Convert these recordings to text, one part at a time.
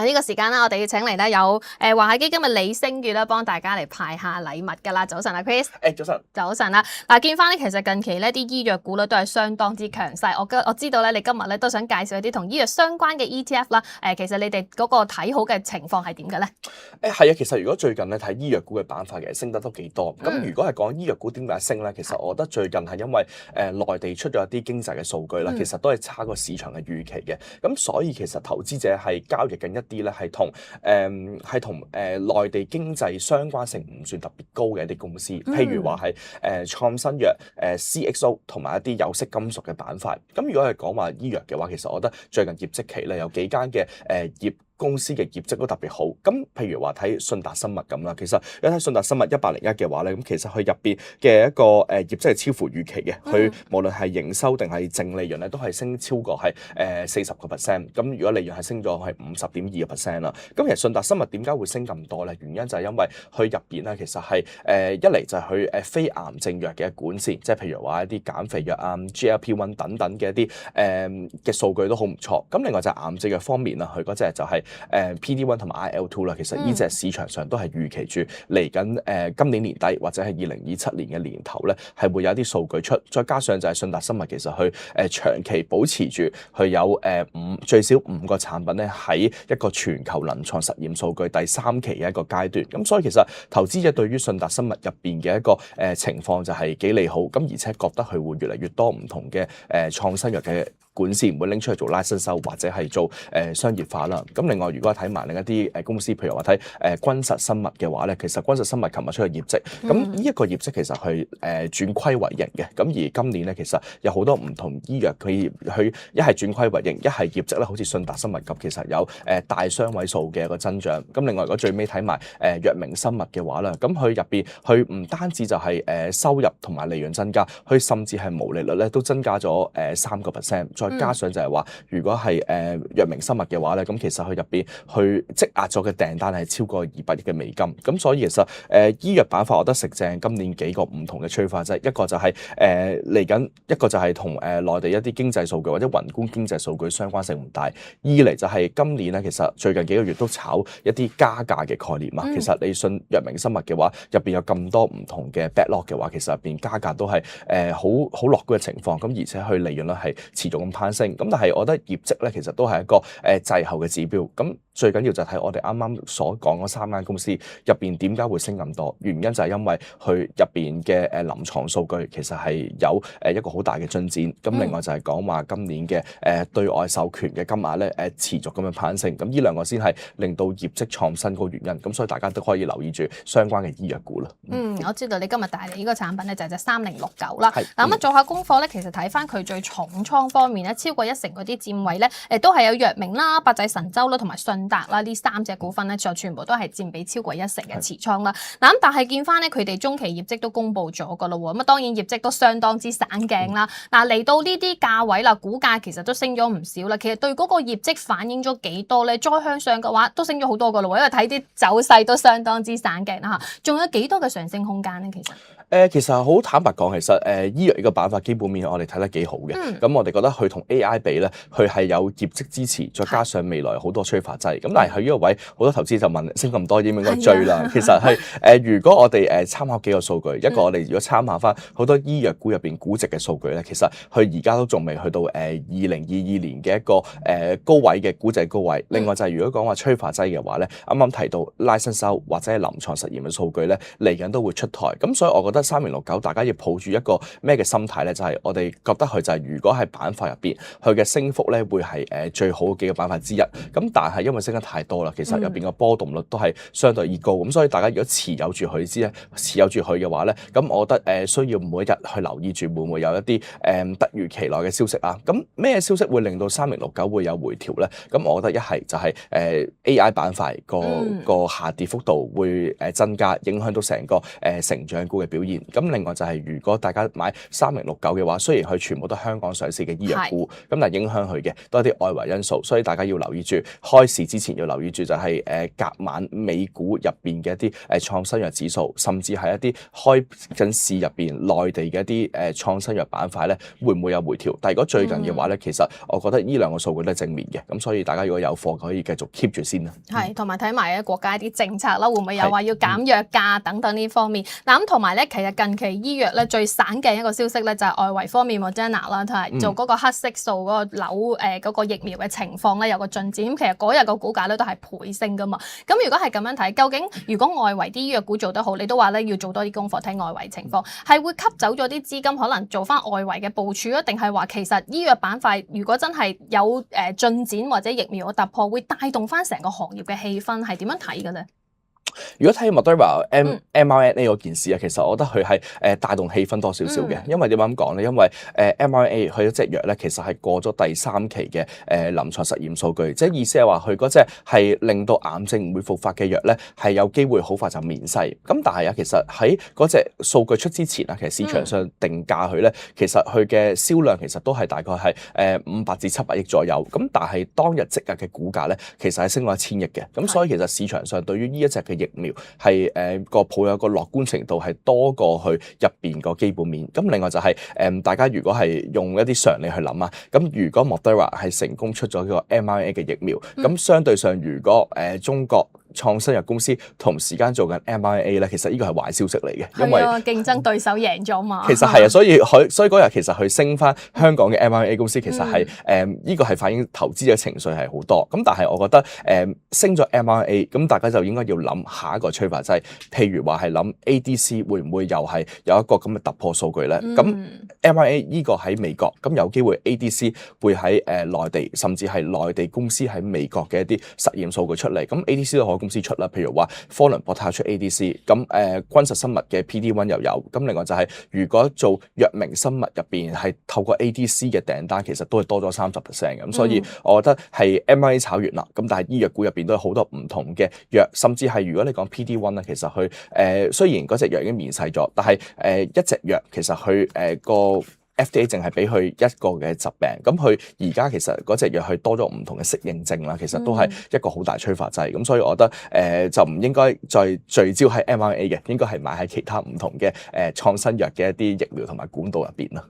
呢個時間啦，我哋要請嚟咧有華夏基金嘅李星宇咧，幫大家嚟派下禮物㗎啦。早晨啊 Chris， 早晨，早晨啦。嗱，見翻咧，其實近期呢啲醫藥股咧都係相當之強勢。我知道咧，你今日咧都想介紹一啲同醫藥相關嘅 ETF 啦。其實你哋嗰個睇好嘅情況係點嘅咧？係啊，其實如果最近咧睇醫藥股嘅板塊，其實升得都幾多。咁如果係講醫藥股點解升咧？其實我覺得最近係因為內地出咗一啲經濟嘅數據啦，其實都係差過市場嘅預期嘅。咁所以其實投資者係交易緊一啲咧係同內地經濟相關性唔算特別高嘅一啲公司，譬如話係創新藥、CXO 同埋一啲有色金屬嘅板塊。咁如果係講話醫藥嘅話，其實我覺得最近業績期咧有幾間嘅公司嘅業績都特別好，咁譬如話睇信達生物咁啦，其實一睇信達生物1801嘅話咧，咁其實佢入邊嘅一個業績係超乎預期嘅，佢無論係營收定係淨利潤咧，都係升超過係40%，咁如果利潤係升咗係50.2%啦。咁其實信達生物點解會升咁多咧？原因就係因為佢入邊咧其實係一嚟就係佢非癌症藥嘅管線，即係譬如話一啲減肥藥啊、GLP-1 等等嘅一啲嘅數據都好唔錯。咁另外就係癌症藥方面啦，佢嗰隻就係PD-1 同埋 IL-2 啦，其實呢隻市場上都係預期住嚟緊今年年底或者係2027年嘅年頭咧，係會有一啲數據出。再加上就係信達生物其實佢長期保持住佢有最少5個產品咧喺一個全球臨床實驗數據第3期嘅一個階段。咁所以其實投資者對於信達生物入邊嘅一個情況就係幾利好。咁而且覺得佢會越嚟越多唔同嘅創新藥嘅管線會拎出去做拉伸收或者係做商業化啦。咁另外如果睇埋另一啲公司，譬如話睇君實生物嘅話咧，其實君實生物琴日出嘅業績，咁呢一個業績其實係轉虧為盈嘅。咁而今年咧其實有好多唔同醫藥佢一係轉虧為盈，一係業績咧好似信達生物咁，其實有大雙位數嘅一個增長。咁另外如果最尾睇埋藥明生物嘅話咧，咁佢入邊佢唔單止就係收入同埋利潤增加，佢甚至係毛利率咧都增加咗3%。再加上就係話，如果係藥明生物嘅話咧，咁其實佢入邊去積壓咗嘅訂單係超過200億嘅美金。咁所以其實醫藥板塊，我覺得食正今年幾個唔同嘅催化劑，一個就係嚟緊，一個就係同內地一啲經濟數據或者宏觀經濟數據相關性唔大。二嚟就係今年咧，其實最近幾個月都炒一啲加價嘅概念嘛。其實你信藥明生物嘅話，入邊有咁多唔同嘅 backlog 嘅話，其實入邊加價都係好樂觀嘅情況。咁而且佢利潤率係持續咁攀升，咁但係我覺得業績咧其實都係一個滯後嘅指標。咁最緊要就係我哋啱啱所講嗰3間公司入邊點解會升咁多？原因就係因為佢入邊嘅臨床數據其實係有一個好大嘅進展。咁另外就係講話今年嘅對外授權嘅金額咧持續咁樣攀升。咁呢兩個先係令到業績創新嗰個原因。咁所以大家都可以留意住相關嘅醫藥股啦。我知道你今日帶嚟呢個產品咧就係隻3069啦。嗱咁做下功課咧，其實睇翻佢最重倉方面咧，超過1成嗰啲佔位咧，都係有藥明啦、百濟神州啦同埋信達啦呢3隻股份咧，就全部都係佔比超過1成嘅持倉啦。嗱咁但係見翻咧，佢哋中期業績都公布咗噶啦喎，咁啊當然業績都相當之散鏡啦。嗱嚟到呢啲價位啦，股價其實都升咗唔少啦。其實對嗰個業績反映咗幾多咧？再向上嘅話，都升咗好多噶啦喎，因為睇啲走勢都相當之散鏡啦嚇。仲有幾多嘅上升空間咧？其實好坦白講，其實醫藥呢個板塊基本面我哋睇得幾好嘅。咁我哋覺得佢同 AI 比咧，佢係有業績支持，再加上未來好多催化劑。咁但係佢呢個位好多投資就問升咁多應唔應該追啦？其實係如果我哋參考幾個數據，一個我哋如果參考翻好多醫藥股入邊估值嘅數據咧，其實佢而家都仲未去到2022年嘅一個高位嘅估值高位。另外就係如果講話催化劑嘅話咧，啱啱提到拉伸收或者係臨床實驗嘅數據咧，嚟緊都會出台。咁所以我覺得3069大家要抱住一個咩嘅心態咧？就係我哋覺得佢就係如果喺板塊入邊，佢嘅升幅咧會係最好嘅幾個板塊之一。咁但係因為升得太多啦，其實入邊個波動率都係相對以高。咁所以大家如果持有住佢嘅話咧，咁我覺得需要每一日去留意住會唔會有一啲突如其來嘅消息啊？咁咩消息會令到3069會有回調咧？咁我覺得一係就係AI 板塊個下跌幅度會增加，影響到成個成長股嘅表現。現。咁另外就係如果大家買3069嘅話，雖然佢全部都係香港上市嘅醫藥股，咁但係影響佢嘅都係啲外圍因素，所以大家要留意住開市之前要留意住就係隔晚美股入邊嘅一啲創新藥指數，甚至係一啲開緊市入邊內地嘅一啲創新藥板塊咧，會唔會有回調？但係如果最近嘅話咧，其實我覺得呢兩個數據都係正面嘅，咁所以大家如果有貨可以繼續 keep 住先啦。係，同埋睇埋國家一啲政策啦，會唔會有話要減藥價等等呢方面？嗱咁同埋咧，其實近期醫藥咧最散嘅一個消息咧，就係外圍方面 Moderna 啦，同埋做嗰個黑色素嗰個瘤嗰個疫苗嘅情況咧有個進展。咁其實嗰日個股價咧都係倍升噶嘛。咁如果係咁樣睇，究竟如果外圍啲醫藥股做得好，你都話咧要做多啲功課睇外圍情況，係會吸走咗啲資金，可能做翻外圍嘅部署啊？定係話其實醫藥板塊如果真係有進展或者疫苗嘅突破，會帶動翻成個行業嘅氣氛，係點樣睇嘅咧？如果睇 Moderna mRNA 嗰件事啊，其實我覺得佢係帶動氣氛多少少嘅，因為點解咁講咧？因為mRNA 佢嗰隻藥咧，其實係過咗第3期嘅臨床實驗數據，即係意思係話佢嗰隻係令到癌症唔會復發嘅藥咧，係有機會好快就面世。咁但係啊，其實喺嗰隻數據出之前啊，其實市場上定價佢咧，其實佢嘅銷量其實都係大概係500至700億左右。咁但係當日即日嘅股價咧，其實係升咗1000億嘅。咁所以其實市場上對於呢一隻嘅疫苗係抱有個樂觀程度係多過去入邊個基本面。咁另外就係大家如果係用一啲常理去諗啊，咁如果 Moderna 係成功出咗呢個 mRNA 嘅疫苗，咁相對上如果中國創新藥公司同時間做緊 mRNA 咧，其實呢個係壞消息嚟嘅，因為競爭對手贏咗嘛。其實係啊，所以嗰日其實佢升翻香港嘅 mRNA 公司，其實係呢個係反映投資者情緒係好多。咁但係我覺得升咗 mRNA，咁大家就應該要諗下一個催化劑，譬如話係諗 ADC 會唔會又係有一個咁嘅突破數據咧？咁 mRNA 呢個喺美國，咁有機會 ADC 會喺內地，甚至係內地公司喺美國嘅一啲實驗數據出嚟。咁 ADC 都可以公司出啦，譬如話科倫博泰出 ADC， 咁君實生物嘅 PD-1 又有，咁另外就係如果做藥明生物入邊係透過 ADC 嘅訂單，其實都係多咗30%嘅，咁所以我覺得係 mRNA 炒完啦，咁但係醫藥股入邊都有好多唔同嘅藥，甚至係如果你講 PD-1 啊，其實佢雖然嗰隻藥已經面世咗，但係一隻藥其實佢個FDA 淨係俾佢一個嘅疾病，咁佢而家其實嗰隻藥佢多咗唔同嘅適應症啦，其實都係一個好大催化劑，咁所以我覺得就唔應該再聚焦喺 mRNA 嘅，應該係買喺其他唔同嘅創新藥嘅一啲疫苗同埋管道入邊啦。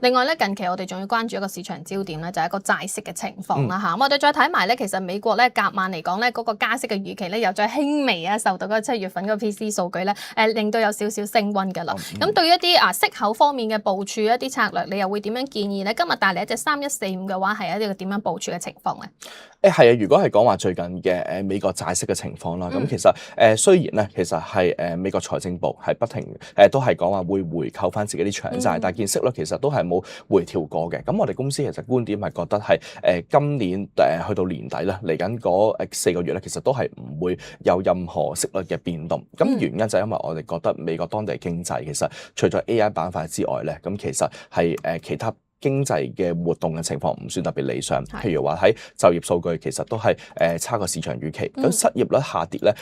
另外咧近期我哋仲要關注一個市場焦點咧，就係一個債息嘅情況啦嚇。咁我哋再睇埋咧，其實美國咧隔晚嚟講咧，嗰個加息嘅預期咧又再輕微受到嗰個7月份嗰個 PC 數據咧令到有少少升溫㗎啦。咁對於一啲息口方面嘅部署啲策略，你又會點樣建議咧？今日帶嚟一隻3145嘅話，係一個點樣部署嘅情況咧？係啊，如果係講話最近嘅美國債息嘅情況啦，咁其實雖然咧，其實係美國財政部係不停都係講話會回購翻自己啲長債，但係件息率其實都係冇回調過嘅。咁我哋公司其實觀點係覺得係今年去到年底啦，嚟緊嗰4個月咧，其實都係唔會有任何息率嘅變動。咁原因就係因為我哋覺得美國當地經濟其實除咗 AI 板塊之外咧，咁其實係其他經濟嘅活動嘅情況唔算特別理想，譬如話喺就業數據其實都係差過市場預期，咁失業率下跌咧，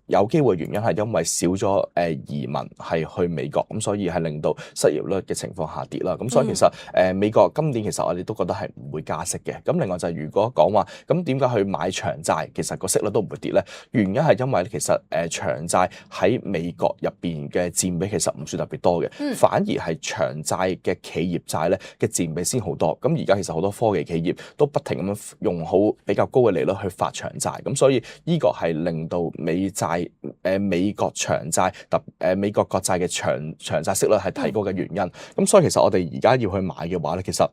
有機會原因係因為少咗移民係去美國，咁所以係令到失業率嘅情況下跌啦。咁所以其實美國今年其實我哋都覺得係唔會加息嘅。咁另外就係如果講話咁點解去買長債，其實個息率都唔會跌咧？原因係因為其實長債喺美國入邊嘅佔比其實唔算特別多嘅，反而係長債嘅企業債咧嘅佔比先好多。咁而家其實好多科技企業都不停咁樣用好比較高嘅利率去發長債，咁所以呢個係令到美國長債美國國債嘅長債息率係提高嘅原因。咁所以其實我哋而家要去買嘅話咧，其實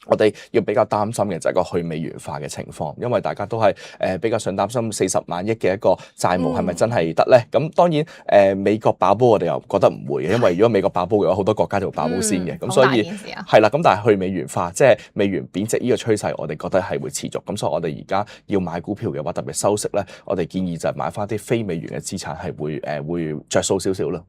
我哋要比較擔心嘅就係個去美元化嘅情況，因為大家都係比較想擔心40萬億嘅一個債務係咪真係得咧？咁當然美國爆煲我哋又覺得唔會嘅，因為如果美國爆煲嘅話，好多國家就會爆煲先嘅。咁所以係啦，咁但係去美元化，即係美元貶值呢個趨勢，我哋覺得係會持續。咁所以我哋而家要買股票嘅話，特別收息咧，我哋建議就係買翻啲非美元嘅資產，係會着數少少咯。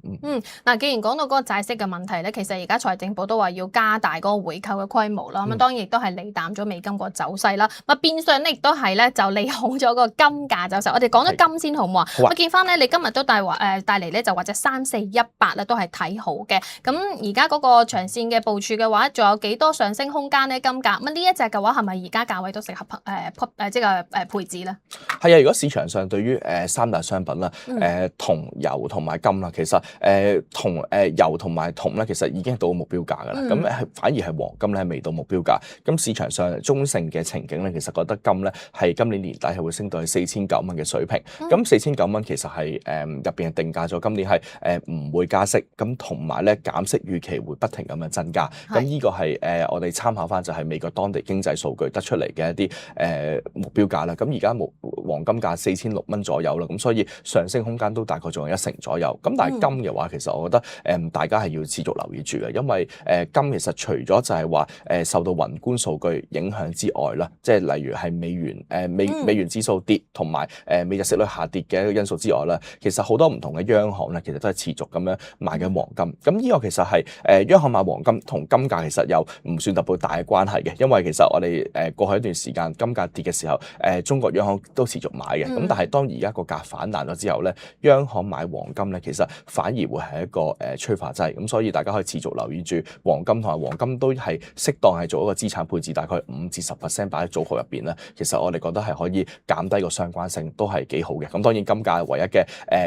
嗱，既然講到嗰個債息嘅問題咧，其實而家財政部都話要加大嗰個回購嘅規模啦。咁當然亦都係利淡咗美金個走勢啦。咁變相咧亦都係咧就利好咗個金價走勢。我哋講咗金先好唔好啊？我見翻咧你今日都帶嚟咧就或者3418咧都係睇好嘅。咁而家嗰個長線嘅部署嘅話，仲有幾多上升空間咧？金價咁呢一隻嘅話係咪而家價位都適合即係配置咧？係啊，如果市場上對於三大商品啦，銅、油同埋金啦，其實油同埋銅咧，其實已經係到目標價㗎啦。咁反而係黃金咧未到目標價。咁市場上中性嘅情景咧，其實覺得金咧係今年年底係會升到去4900蚊嘅水平。咁4900蚊其實係入邊係定價咗今年係唔會加息，咁同埋咧減息預期會不停咁樣增加。咁呢個係我哋參考翻就係美國當地經濟數據得出嚟嘅一啲目標價啦。咁而家黃金價4600蚊左右啦，咁所以上升空間都大概仲有1成左右。咁但係金嘅話，其實我覺得大家係要持續留意住嘅，因為金其實除咗就係話受到宏觀數據影響之外啦，即係例如係美元指數跌同埋美日息率下跌嘅一個因素之外啦，其實好多唔同嘅央行咧，其實都係持續咁樣買緊黃金。咁呢個其實係央行買黃金同金價其實有唔算特別大嘅關係嘅，因為其實我哋過去一段時間金價跌嘅時候，中國央行都持續買嘅。咁但係當而家個價反彈咗之後咧，央行買黃金咧，其實反而會係一個催化劑。咁所以大家可以持續留意住黃金，同埋黃金都係適當係做一個資產配置，大概5至10%擺喺組合入邊咧。其實我哋覺得係可以減低個相關性，都係幾好嘅。咁當然金價唯一嘅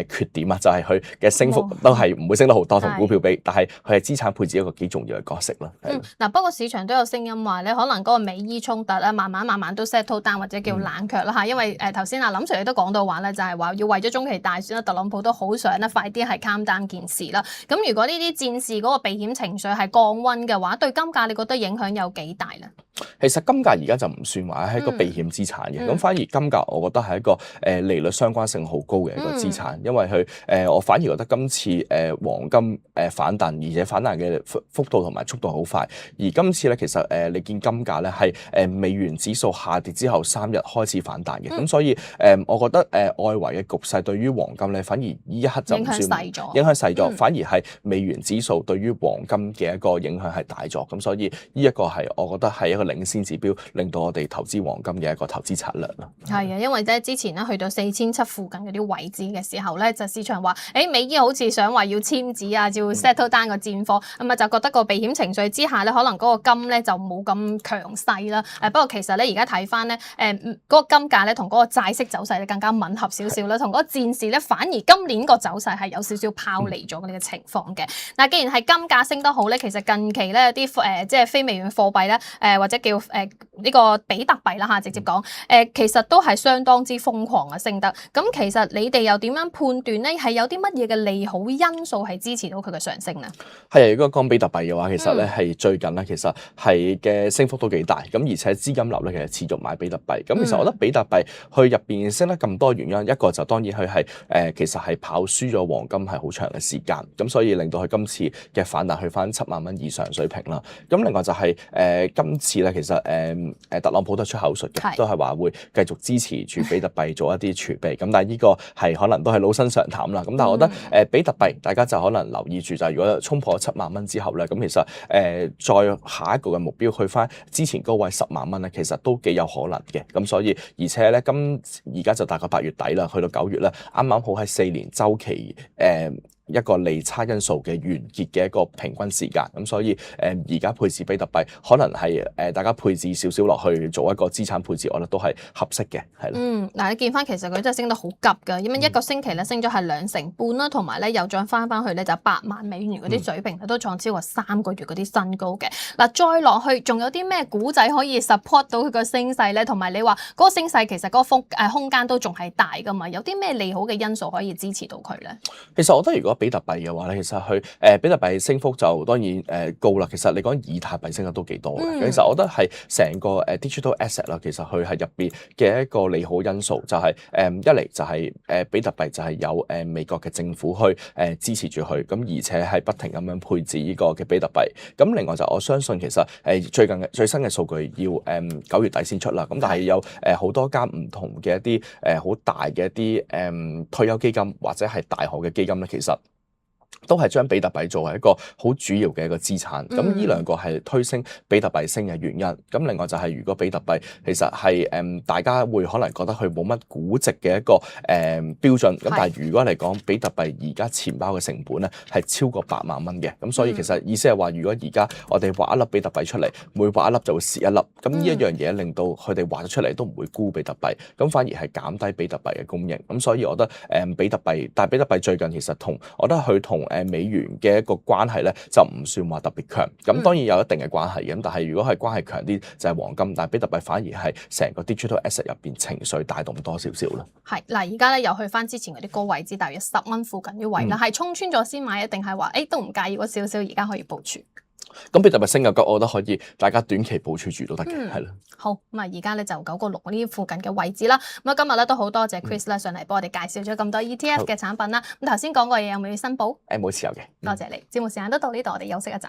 缺點啊，就係佢嘅升幅都係唔會升得好多同股票比，但係佢係資產配置一個幾重要嘅角色咯。嗱，不過市場都有聲音話咧，可能嗰個美伊衝突啊，慢慢都 settle down 或者叫冷卻啦嚇。因為頭先林 Sir 都講到話咧，就係話要為咗中期大選啦，特朗普都好想咧快啲係 calm down件事啦。咁如果呢啲戰事嗰個避險情緒係降溫嘅話，對金價你覺得影響有幾大咧？其實金價而家就唔算話係一個避險資產嘅，咁反而金價我覺得係一個利率相關性好高嘅一個資產，因為佢我反而覺得今次黃金反彈，而且反彈嘅幅度同埋速度好快。而今次咧其實你見金價咧係美元指數下跌之後3日開始反彈嘅，咁所以我覺得外圍嘅局勢對於黃金咧反而呢一刻就唔算影響細咗，反而係美元指數對於黃金嘅一個影響係大咗，咁所以呢一個係我覺得係一個領先指標，令到我哋投資黃金嘅一個投資策略咯。係啊，因為咧之前咧去到4700附近嗰啲位置嘅時候咧，就市場話美伊好似想話要簽字啊，要 settle down 個戰況，咁啊就覺得個避險情緒之下咧，可能嗰個金咧就冇咁強勢啦。不過其實咧而家睇翻咧嗰個金價咧同嗰個債息走勢咧更加吻合少少啦，同嗰個戰事咧反而今年個走勢係有少少拋離咗呢個情況嘅。嗱，既然係金價升得好咧，其實近期咧有啲即係非美元貨幣咧或者叫呢個比特幣啦嚇，直接講其實都係相當之瘋狂啊升得。咁其實你哋又點樣判斷咧？係有啲乜嘢嘅利好因素係支持到佢嘅上升咧？係，如果講比特幣嘅話，其實咧係最近咧其實係嘅升幅都幾大，咁而且資金流咧其實持續買比特幣。咁其實我覺得比特幣佢入邊升得咁多原因，一個就當然佢係其實係跑輸咗黃金係好長嘅時間，咁所以令到佢今次嘅反彈去翻70000蚊以上水平啦。咁另外就係今次咧其實特朗普都出口術嘅，都係話會繼續支持住比特幣做一啲儲備。咁但係呢個係可能都係老生常談啦。咁但係我覺得比特幣大家就可能留意住，就係如果衝破70000蚊之後咧，咁其實再下一個嘅目標去翻之前高位100000蚊咧，其實都幾有可能嘅。咁所以而且咧而家就大概8月底啦，去到9月啦，啱啱好係4年週期一個利差因素嘅完結嘅一個平均時間，咁所以而家配置比特幣可能係大家配置少少落去做一個資產配置，我覺得都係合適嘅，係啦。嗱，你見翻其實佢真係升得好急㗎，因為一個星期咧升咗係2成半啦，同埋咧又再翻去咧就8萬美元嗰啲水平，都創超過3個月嗰啲新高嘅。嗱，再落去仲有啲咩股仔可以 support 到佢個升勢咧？同埋你話嗰個升勢其實嗰個空間都仲係大㗎嘛？有啲咩利好嘅因素可以支持到佢咧？其實我覺得如果比特幣嘅話咧，其實佢比特幣升幅就當然高啦。其實你講以太幣升得都幾多嘅。其實我覺得係成個digital asset 啦，其實佢係入邊嘅一個利好因素，就係一嚟就係比特幣就係有美國嘅政府去支持住佢，咁而且係不停咁樣配置呢個嘅比特幣。咁另外就我相信其實最新嘅數據要9月底先出啦。咁但係有好多間唔同嘅一啲好大嘅一啲退休基金或者係大行嘅基金咧，其實都係將比特幣作為一個好主要嘅一個資產，咁呢兩個係推升比特幣升嘅原因。咁另外就係如果比特幣其實係大家會可能覺得佢冇乜估值嘅一個標準，咁但係如果嚟講比特幣而家錢包嘅成本咧係超過8萬蚊嘅，咁所以其實意思係話，如果而家我哋畫一粒比特幣出嚟，每畫一粒就會蝕一粒，咁呢一樣嘢令到佢哋畫咗出嚟都唔會沽比特幣，咁反而係減低比特幣嘅供應。咁所以我覺得比特幣，但係比特幣最近其實我覺得佢同美元嘅一個關係咧就唔算話特別強，咁當然有一定嘅關係嘅，咁但係如果係關係強啲就係黃金，但係比特幣反而係成個 digital asset 入邊情緒帶動多少少啦。係嗱，而家咧又去翻之前嗰啲高位置，大約10蚊附近啲位啦，係衝穿咗先買，定係話都唔介意嗰少少，而家可以部署？咁比特幣升嘅急，我覺得可以大家短期部署住都得嘅，係咯。好，咁啊，而家咧就9個6呢附近嘅位置啦。咁啊，今日咧都好多謝 Chris 咧上嚟幫我哋介紹咗咁多 ETF 嘅產品啦。咁頭先講過嘢有冇要申報？冇持有嘅。多謝你。節目時間都到呢度，我哋休息一陣。